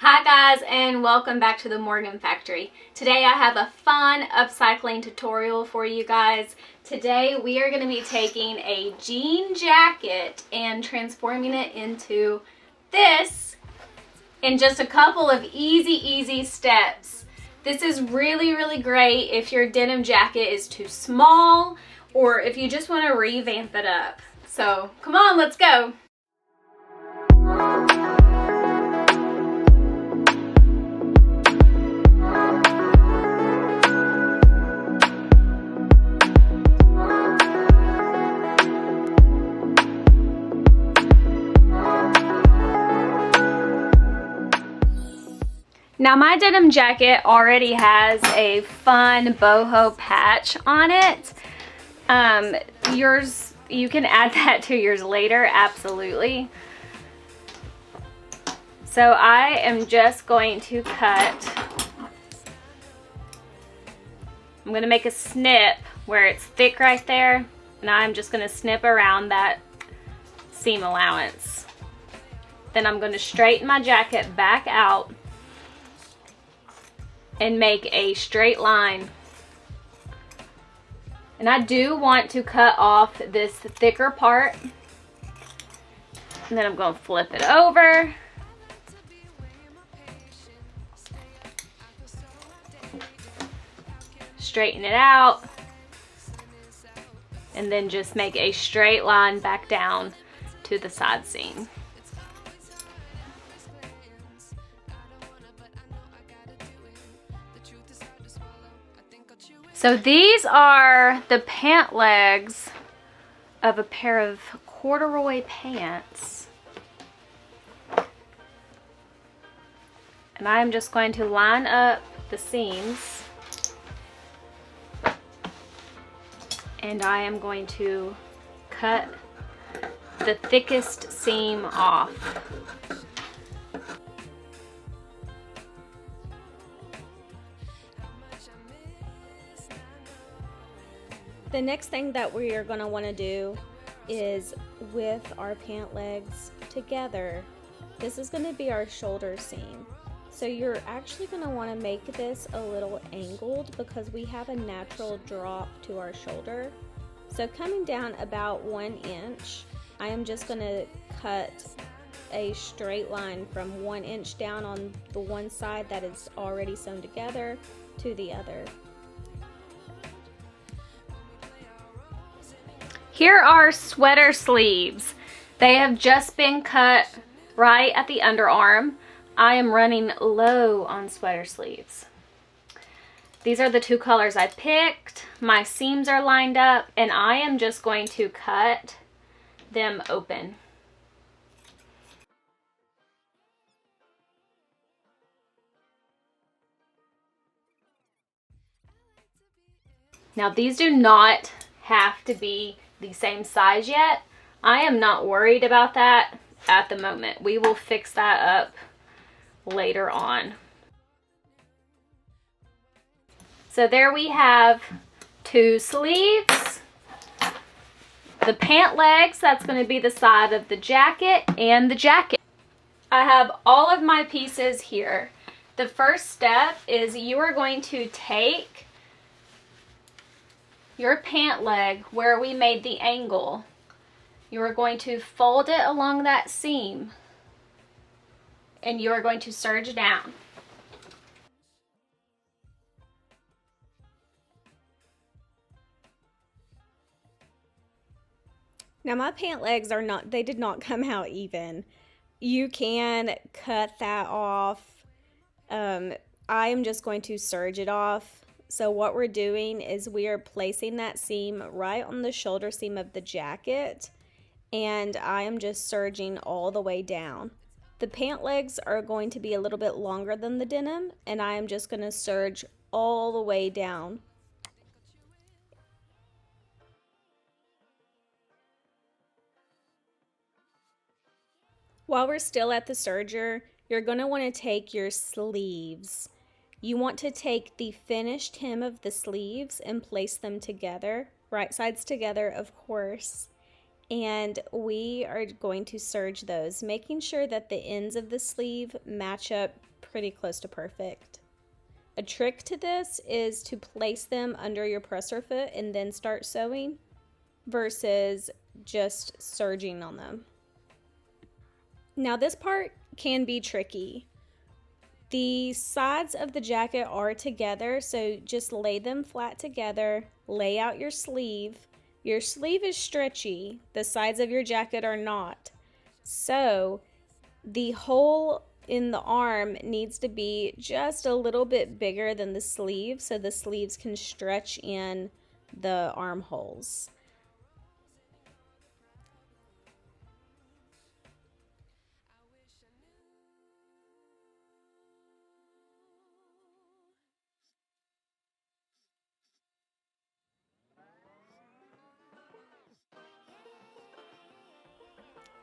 Hi guys, and welcome back to the Morgan Factory. Today I have a fun upcycling tutorial for you guys. Today we are going to be taking a jean jacket and transforming it into this in just a couple of easy steps. This is really great if your denim jacket is too small or if you just want to revamp it up. So come on, let's go. Now my denim jacket already has a fun boho patch on it. Yours, you can add that to yours later, absolutely. So I am just going to cut, I'm going to make a snip where it's thick right there, and I'm just going to snip around that seam allowance. Then I'm going to straighten my jacket back out and make a straight line. And I do want to cut off this thicker part. And then I'm going to flip it over. Straighten it out. And then just make a straight line back down to the side seam. So these are the pant legs of a pair of corduroy pants. And I'm just going to line up the seams. And I am going to cut the thickest seam off. The next thing that we are going to want to do is with our pant legs together, this is going to be our shoulder seam. So you're actually going to want to make this a little angled because we have a natural drop to our shoulder. So coming down about 1 inch, I am just going to cut a straight line from 1 inch down on the one side that is already sewn together to the other. Here are sweater sleeves. They have just been cut right at the underarm. I am running low on sweater sleeves. These are the two colors I picked. My seams are lined up, and I am just going to cut them open. Now these do not have to be the same size yet. I am not worried about that at the moment. We will fix that up later on. So there we have two sleeves, the pant legs, that's going to be the side of the jacket, and the jacket. I have all of my pieces here. The first step is you are going to take your pant leg where we made the angle. You are going to fold it along that seam and you are going to serge down. Now my pant legs are not, they did not come out even. You can cut that off. I am just going to serge it off. So what we're doing is we are placing that seam right on the shoulder seam of the jacket, and I am just serging all the way down. The pant legs are going to be a little bit longer than the denim, and I am just going to serge all the way down. While we're still at the serger, you're going to want to take your sleeves. You want to take the finished hem of the sleeves and place them together, right sides together, of course. And we are going to serge those, making sure that the ends of the sleeve match up pretty close to perfect. A trick to this is to place them under your presser foot and then start sewing versus just serging on them. Now this part can be tricky. The sides of the jacket are together, so just lay them flat together, lay out your sleeve. Your sleeve is stretchy, the sides of your jacket are not. So the hole in the arm needs to be just a little bit bigger than the sleeve so the sleeves can stretch in the armholes.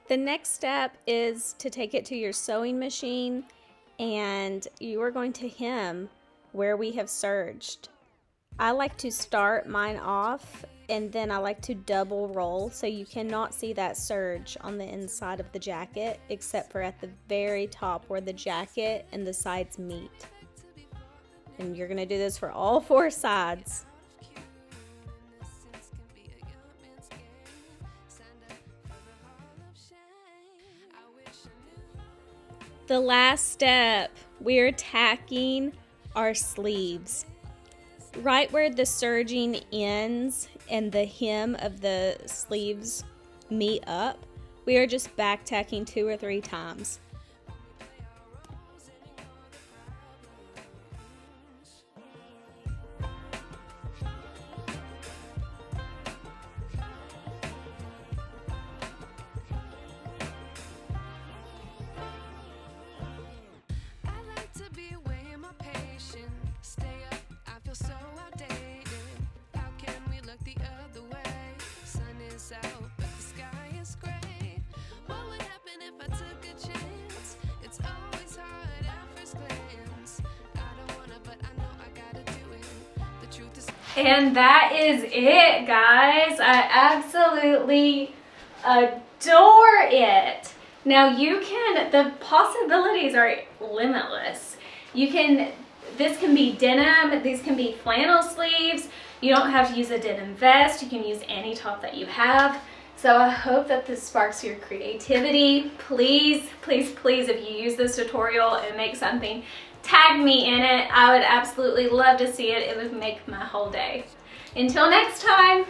The next step is to take it to your sewing machine and you are going to hem where we have serged. I like to start mine off and then I like to double roll so you cannot see that serge on the inside of the jacket except for at the very top where the jacket and the sides meet. And you're going to do this for all 4 sides. The last step, we're tacking our sleeves. Right where the serging ends and the hem of the sleeves meet up, we are just back tacking 2 or 3 times. And that is it, guys. I absolutely adore it. Now the possibilities are limitless. This can be denim, these can be flannel sleeves. You don't have to use a denim vest. You can use any top that you have. So I hope that this sparks your creativity. Please, please, please, if you use this tutorial and make something, tag me in it. I would absolutely love to see it. It would make my whole day. Until next time.